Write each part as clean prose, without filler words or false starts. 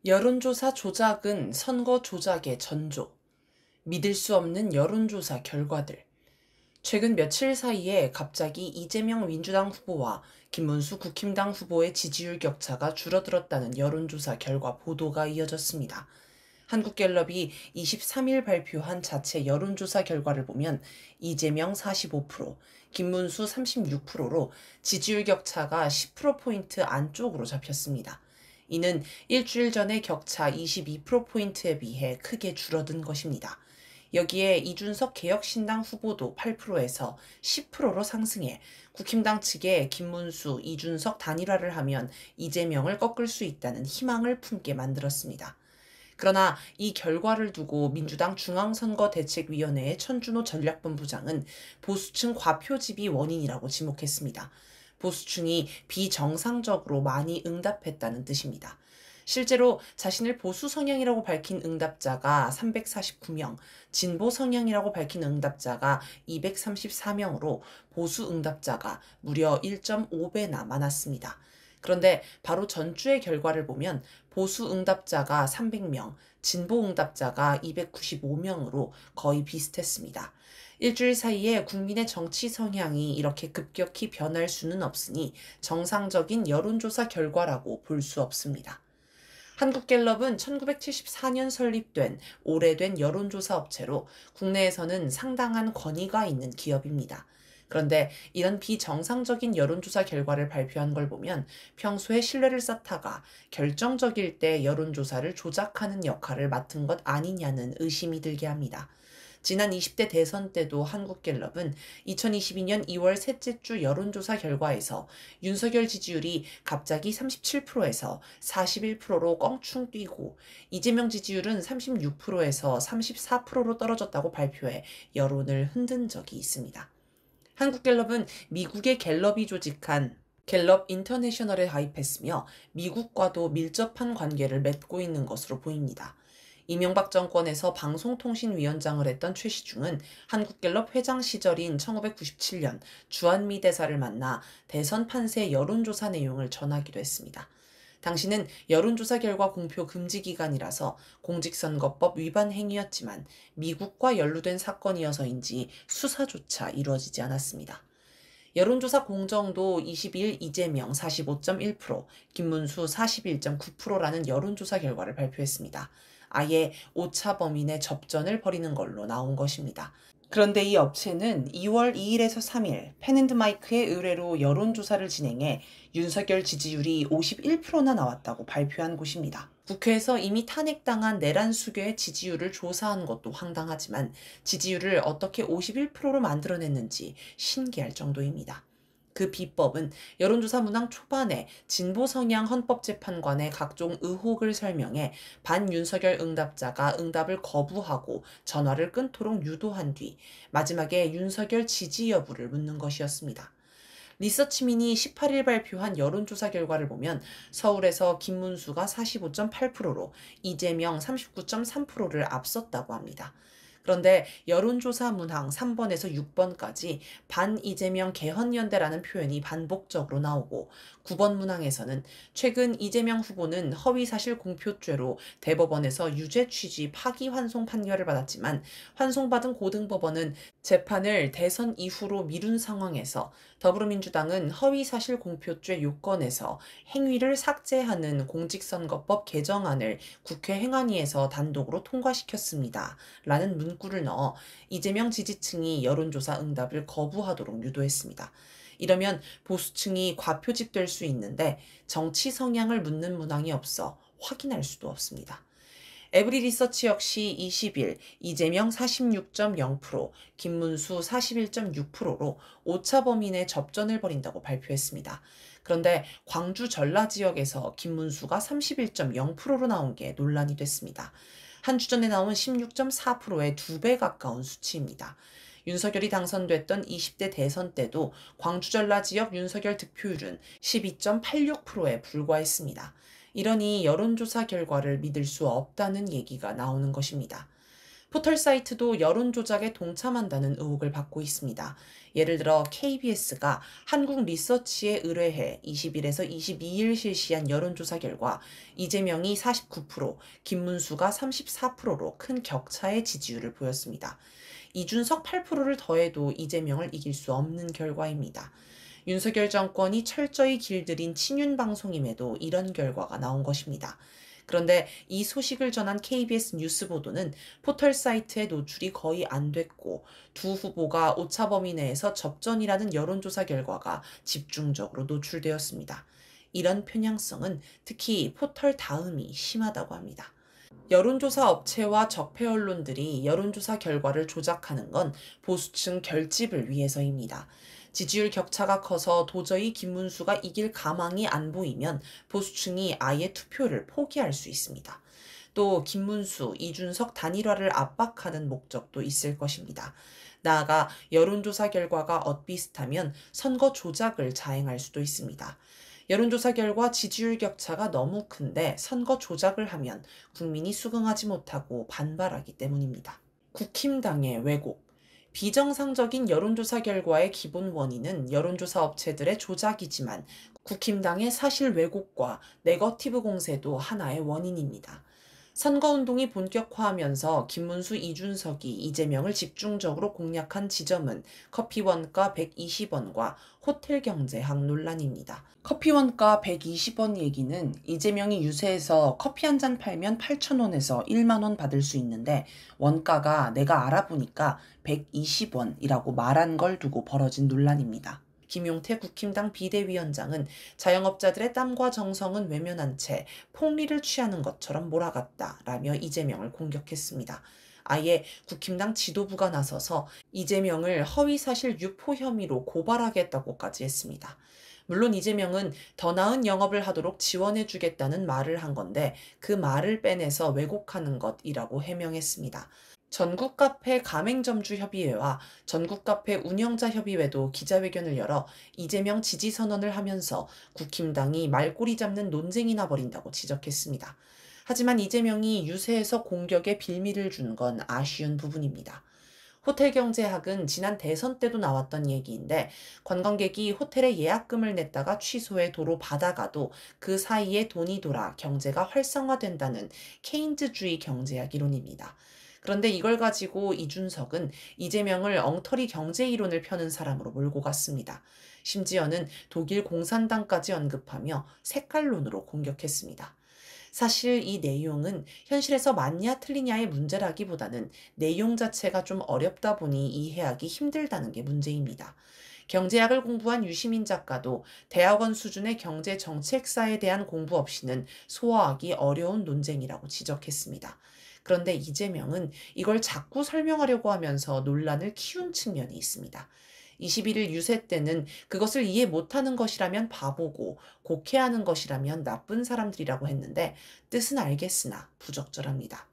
여론조사 조작은 선거 조작의 전조. 믿을 수 없는 여론조사 결과들. 최근 며칠 사이에 갑자기 이재명 민주당 후보와 김문수 국힘당 후보의 지지율 격차가 줄어들었다는 여론조사 결과 보도가 이어졌습니다. 한국갤럽이 23일 발표한 자체 여론조사 결과를 보면 이재명 45%, 김문수 36%로 지지율 격차가 10%포인트 안쪽으로 잡혔습니다. 이는 일주일 전의 격차 22%포인트에 비해 크게 줄어든 것입니다. 여기에 이준석 개혁신당 후보도 8%에서 10%로 상승해 국힘당 측에 김문수, 이준석 단일화를 하면 이재명을 꺾을 수 있다는 희망을 품게 만들었습니다. 그러나 이 결과를 두고 민주당 중앙선거대책위원회의 천준호 전략본부장은 보수층 과표집이 원인이라고 지목했습니다. 보수층이 비정상적으로 많이 응답했다는 뜻입니다. 실제로 자신을 보수 성향이라고 밝힌 응답자가 349명, 진보 성향이라고 밝힌 응답자가 234명으로 보수 응답자가 무려 1.5배나 많았습니다. 그런데 바로 전주의 결과를 보면 보수 응답자가 300명, 진보 응답자가 295명으로 거의 비슷했습니다. 일주일 사이에 국민의 정치 성향이 이렇게 급격히 변할 수는 없으니 정상적인 여론조사 결과라고 볼 수 없습니다. 한국갤럽은 1974년 설립된 오래된 여론조사 업체로 국내에서는 상당한 권위가 있는 기업입니다. 그런데 이런 비정상적인 여론조사 결과를 발표한 걸 보면 평소에 신뢰를 쌓다가 결정적일 때 여론조사를 조작하는 역할을 맡은 것 아니냐는 의심이 들게 합니다. 지난 20대 대선 때도 한국갤럽은 2022년 2월 셋째 주 여론조사 결과에서 윤석열 지지율이 갑자기 37%에서 41%로 껑충 뛰고 이재명 지지율은 36%에서 34%로 떨어졌다고 발표해 여론을 흔든 적이 있습니다. 한국갤럽은 미국의 갤럽이 조직한 갤럽 인터내셔널에 가입했으며 미국과도 밀접한 관계를 맺고 있는 것으로 보입니다. 이명박 정권에서 방송통신위원장을 했던 최시중은 한국갤럽 회장 시절인 1997년 주한미 대사를 만나 대선 판세 여론조사 내용을 전하기도 했습니다. 당시는 여론조사 결과 공표 금지 기간이라서 공직선거법 위반 행위였지만 미국과 연루된 사건이어서인지 수사조차 이루어지지 않았습니다. 여론조사 공정도 22일 이재명 45.1%, 김문수 41.9%라는 여론조사 결과를 발표했습니다. 아예 오차 범인의 접전을 벌이는 걸로 나온 것입니다. 그런데 이 업체는 2월 2일에서 3일 펜앤드마이크의 의뢰로 여론조사를 진행해 윤석열 지지율이 51%나 나왔다고 발표한 곳입니다. 국회에서 이미 탄핵당한 내란 수교의 지지율을 조사한 것도 황당하지만 지지율을 어떻게 51%로 만들어냈는지 신기할 정도입니다. 그 비법은 여론조사 문항 초반에 진보 성향 헌법재판관의 각종 의혹을 설명해 반윤석열 응답자가 응답을 거부하고 전화를 끊도록 유도한 뒤 마지막에 윤석열 지지 여부를 묻는 것이었습니다. 리서치민이 18일 발표한 여론조사 결과를 보면 서울에서 김문수가 45.8%로 이재명 39.3%를 앞섰다고 합니다. 그런데 여론조사 문항 3번에서 6번까지 반이재명 개헌연대라는 표현이 반복적으로 나오고 9번 문항에서는 최근 이재명 후보는 허위사실 공표죄로 대법원에서 유죄 취지 파기환송 판결을 받았지만 환송받은 고등법원은 재판을 대선 이후로 미룬 상황에서 더불어민주당은 허위사실 공표죄 요건에서 행위를 삭제하는 공직선거법 개정안을 국회 행안위에서 단독으로 통과시켰습니다. 라는 문구를 넣어 이재명 지지층이 여론조사 응답을 거부하도록 유도했습니다. 이러면 보수층이 과표집될 수 있는데 정치 성향을 묻는 문항이 없어 확인할 수도 없습니다. 에브리 리서치 역시 20일 이재명 46.0%, 김문수 41.6%로 오차 범인의 접전을 벌인다고 발표했습니다. 그런데 광주 전라 지역에서 김문수가 31.0%로 나온 게 논란이 됐습니다. 한 주 전에 나온 16.4%의 2배 가까운 수치입니다. 윤석열이 당선됐던 20대 대선 때도 광주 전라 지역 윤석열 득표율은 12.86%에 불과했습니다. 이러니 여론조사 결과를 믿을 수 없다는 얘기가 나오는 것입니다. 포털 사이트도 여론 조작에 동참한다는 의혹을 받고 있습니다. 예를 들어 KBS가 한국 리서치에 의뢰해 20일에서 22일 실시한 여론조사 결과 이재명이 49%, 김문수가 34%로 큰 격차의 지지율을 보였습니다. 이준석 8%를 더해도 이재명을 이길 수 없는 결과입니다. 윤석열 정권이 철저히 길들인 친윤 방송임에도 이런 결과가 나온 것입니다. 그런데 이 소식을 전한 KBS 뉴스 보도는 포털 사이트에 노출이 거의 안 됐고 두 후보가 오차 범위 내에서 접전이라는 여론조사 결과가 집중적으로 노출되었습니다. 이런 편향성은 특히 포털 다음이 심하다고 합니다. 여론조사 업체와 적폐 언론들이 여론조사 결과를 조작하는 건 보수층 결집을 위해서입니다. 지지율 격차가 커서 도저히 김문수가 이길 가망이 안 보이면 보수층이 아예 투표를 포기할 수 있습니다. 또 김문수, 이준석 단일화를 압박하는 목적도 있을 것입니다. 나아가 여론조사 결과가 엇비슷하면 선거 조작을 자행할 수도 있습니다. 여론조사 결과 지지율 격차가 너무 큰데 선거 조작을 하면 국민이 수긍하지 못하고 반발하기 때문입니다. 국힘당의 왜곡. 비정상적인 여론조사 결과의 기본 원인은 여론조사 업체들의 조작이지만 국힘당의 사실 왜곡과 네거티브 공세도 하나의 원인입니다. 선거운동이 본격화하면서 김문수, 이준석이 이재명을 집중적으로 공략한 지점은 커피 원가 120원과 호텔 경제학 논란입니다. 커피 원가 120원 얘기는 이재명이 유세에서 커피 한 잔 팔면 8,000원에서 1만 원 받을 수 있는데 원가가 내가 알아보니까 120원이라고 말한 걸 두고 벌어진 논란입니다. 김용태 국힘당 비대위원장은 자영업자들의 땀과 정성은 외면한 채 폭리를 취하는 것처럼 몰아갔다라며 이재명을 공격했습니다. 아예 국힘당 지도부가 나서서 이재명을 허위사실 유포 혐의로 고발하겠다고까지 했습니다. 물론 이재명은 더 나은 영업을 하도록 지원해주겠다는 말을 한 건데 그 말을 빼내서 왜곡하는 것이라고 해명했습니다. 전국카페 가맹점주협의회와 전국카페 운영자협의회도 기자회견을 열어 이재명 지지 선언을 하면서 국힘당이 말꼬리 잡는 논쟁이 나버린다고 지적했습니다. 하지만 이재명이 유세에서 공격에 빌미를 준 건 아쉬운 부분입니다. 호텔 경제학은 지난 대선 때도 나왔던 얘기인데 관광객이 호텔에 예약금을 냈다가 취소해 도로 받아가도 그 사이에 돈이 돌아 경제가 활성화된다는 케인즈주의 경제학 이론입니다. 그런데 이걸 가지고 이준석은 이재명을 엉터리 경제 이론을 펴는 사람으로 몰고 갔습니다. 심지어는 독일 공산당까지 언급하며 색깔론으로 공격했습니다. 사실 이 내용은 현실에서 맞냐 틀리냐의 문제라기보다는 내용 자체가 좀 어렵다 보니 이해하기 힘들다는 게 문제입니다. 경제학을 공부한 유시민 작가도 대학원 수준의 경제 정책사에 대한 공부 없이는 소화하기 어려운 논쟁이라고 지적했습니다. 그런데 이재명은 이걸 자꾸 설명하려고 하면서 논란을 키운 측면이 있습니다. 21일 유세 때는 그것을 이해 못하는 것이라면 바보고 곡해하는 것이라면 나쁜 사람들이라고 했는데 뜻은 알겠으나 부적절합니다.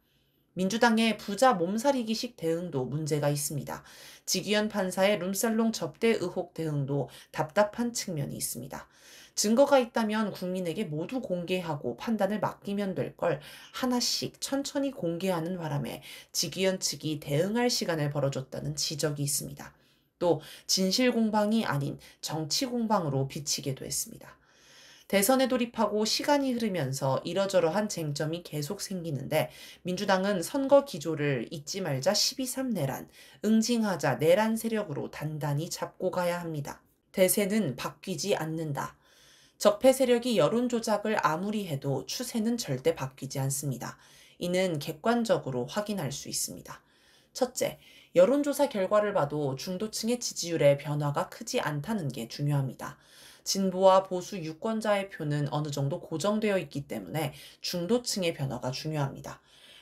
민주당의 부자 몸살이기식 대응도 문제가 있습니다. 지기현 판사의 룸살롱 접대 의혹 대응도 답답한 측면이 있습니다. 증거가 있다면 국민에게 모두 공개하고 판단을 맡기면 될 걸 하나씩 천천히 공개하는 바람에 지기현 측이 대응할 시간을 벌어줬다는 지적이 있습니다. 또 진실 공방이 아닌 정치 공방으로 비치기도 했습니다. 대선에 돌입하고 시간이 흐르면서 이러저러한 쟁점이 계속 생기는데 민주당은 선거 기조를 잊지 말자 12.3 내란, 응징하자 내란 세력으로 단단히 잡고 가야 합니다. 대세는 바뀌지 않는다. 적폐 세력이 여론 조작을 아무리 해도 추세는 절대 바뀌지 않습니다. 이는 객관적으로 확인할 수 있습니다. 첫째, 여론조사 결과를 봐도 중도층의 지지율에 변화가 크지 않다는 게 중요합니다. 진보와 보수 유권자의 표는 어느 정도 고정되어 있기 때문에 중도층의 변화가 중요합니다.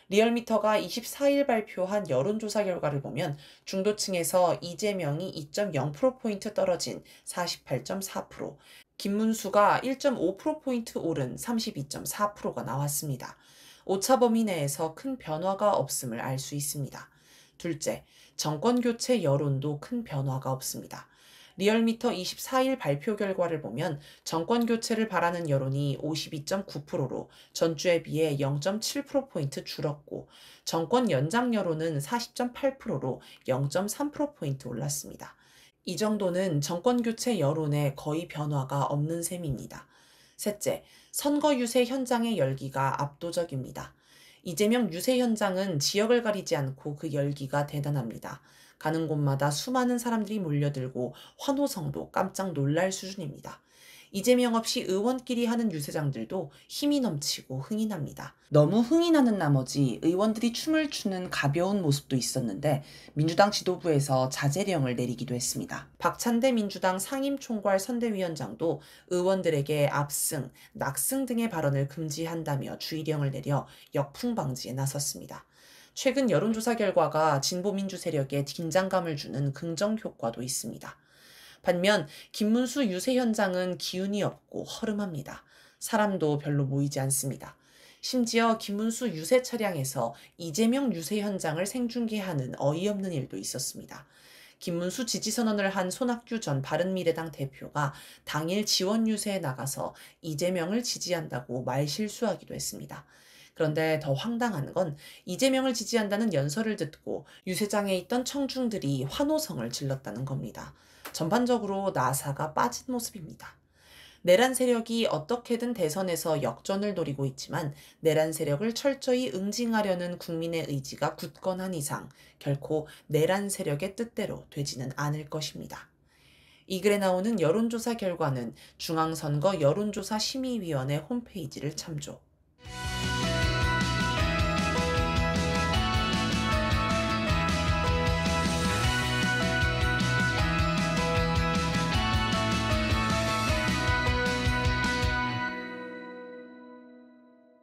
리얼미터가 24일 발표한 여론조사 결과를 보면 중도층에서 이재명이 2.0%포인트 떨어진 48.4%, 김문수가 1.5%포인트 오른 32.4%가 나왔습니다. 오차 범위 내에서 큰 변화가 없음을 알 수 있습니다. 둘째, 정권교체 여론도 큰 변화가 없습니다. 리얼미터 24일 발표 결과를 보면 정권 교체를 바라는 여론이 52.9%로 전주에 비해 0.7%포인트 줄었고 정권 연장 여론은 40.8%로 0.3%포인트 올랐습니다. 이 정도는 정권 교체 여론에 거의 변화가 없는 셈입니다. 셋째, 선거 유세 현장의 열기가 압도적입니다. 이재명 유세 현장은 지역을 가리지 않고 그 열기가 대단합니다. 가는 곳마다 수많은 사람들이 몰려들고 환호성도 깜짝 놀랄 수준입니다. 이재명 없이 의원끼리 하는 유세장들도 힘이 넘치고 흥이 납니다. 너무 흥이 나는 나머지 의원들이 춤을 추는 가벼운 모습도 있었는데 민주당 지도부에서 자제령을 내리기도 했습니다. 박찬대 민주당 상임총괄 선대위원장도 의원들에게 압승, 낙승 등의 발언을 금지한다며 주의령을 내려 역풍 방지에 나섰습니다. 최근 여론조사 결과가 진보민주 세력에 긴장감을 주는 긍정 효과도 있습니다. 반면 김문수 유세 현장은 기운이 없고 허름합니다. 사람도 별로 모이지 않습니다. 심지어 김문수 유세 차량에서 이재명 유세 현장을 생중계하는 어이없는 일도 있었습니다. 김문수 지지 선언을 한 손학규 전 바른미래당 대표가 당일 지원 유세에 나가서 이재명을 지지한다고 말실수하기도 했습니다. 그런데 더 황당한 건 이재명을 지지한다는 연설을 듣고 유세장에 있던 청중들이 환호성을 질렀다는 겁니다. 전반적으로 나사가 빠진 모습입니다. 내란 세력이 어떻게든 대선에서 역전을 노리고 있지만 내란 세력을 철저히 응징하려는 국민의 의지가 굳건한 이상 결코 내란 세력의 뜻대로 되지는 않을 것입니다. 이 글에 나오는 여론조사 결과는 중앙선거 여론조사 심의위원회 홈페이지를 참조.